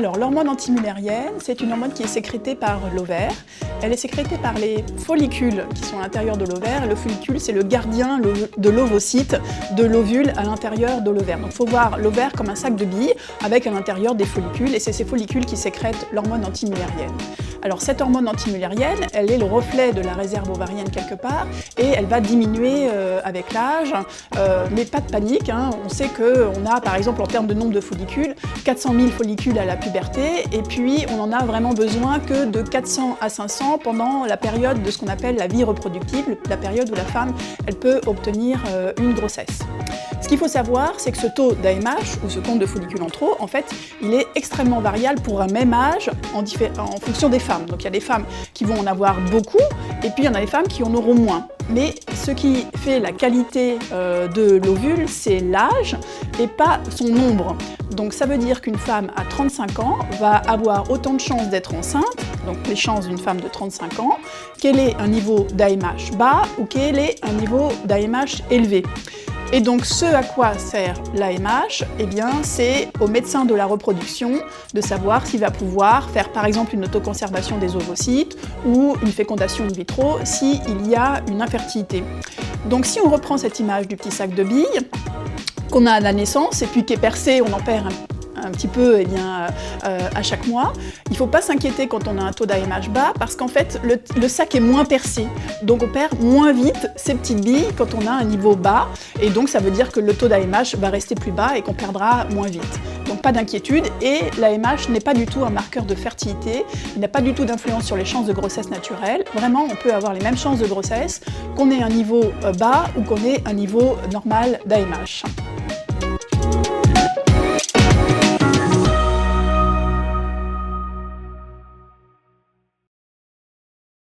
Alors, l'hormone antimullérienne, c'est une hormone qui est sécrétée par l'ovaire. Elle est sécrétée par les follicules qui sont à l'intérieur de l'ovaire. Et le follicule, c'est le gardien de l'ovocyte, de l'ovule à l'intérieur de l'ovaire. Donc, il faut voir l'ovaire comme un sac de billes avec à l'intérieur des follicules. Et c'est ces follicules qui sécrètent l'hormone antimullérienne. Alors, cette hormone antimullérienne, elle est le reflet de la réserve ovarienne quelque part et elle va diminuer avec l'âge. Mais pas de panique, hein. On sait qu'on a, par exemple, en termes de nombre de follicules, 400 000 follicules à la puberté, et puis on en a vraiment besoin que de 400 à 500 pendant la période de ce qu'on appelle la vie reproductive, la période où la femme elle peut obtenir une grossesse. Ce qu'il faut savoir, c'est que ce taux d'AMH, ou ce compte de follicules en trop, en fait, il est extrêmement variable pour un même âge en fonction des femmes. Donc il y a des femmes qui vont en avoir beaucoup, et puis il y en a des femmes qui en auront moins. Mais ce qui fait la qualité de l'ovule, c'est l'âge et pas son nombre. Donc ça veut dire qu'une femme à 35 ans va avoir autant de chances d'être enceinte, donc les chances d'une femme de 35 ans, qu'elle ait un niveau d'AMH bas ou qu'elle ait un niveau d'AMH élevé. Et donc ce à quoi sert l'AMH, eh bien, c'est au médecin de la reproduction de savoir s'il va pouvoir faire par exemple une autoconservation des ovocytes ou une fécondation in vitro s'il y a une infertilité. Donc si on reprend cette image du petit sac de billes qu'on a à la naissance et puis qui est percé, on en perd un petit peu à chaque mois. Il ne faut pas s'inquiéter quand on a un taux d'AMH bas parce qu'en fait le sac est moins percé, donc on perd moins vite ces petites billes quand on a un niveau bas et donc ça veut dire que le taux d'AMH va rester plus bas et qu'on perdra moins vite. Donc pas d'inquiétude, et l'AMH n'est pas du tout un marqueur de fertilité, il n'a pas du tout d'influence sur les chances de grossesse naturelle. Vraiment, on peut avoir les mêmes chances de grossesse qu'on ait un niveau bas ou qu'on ait un niveau normal d'AMH.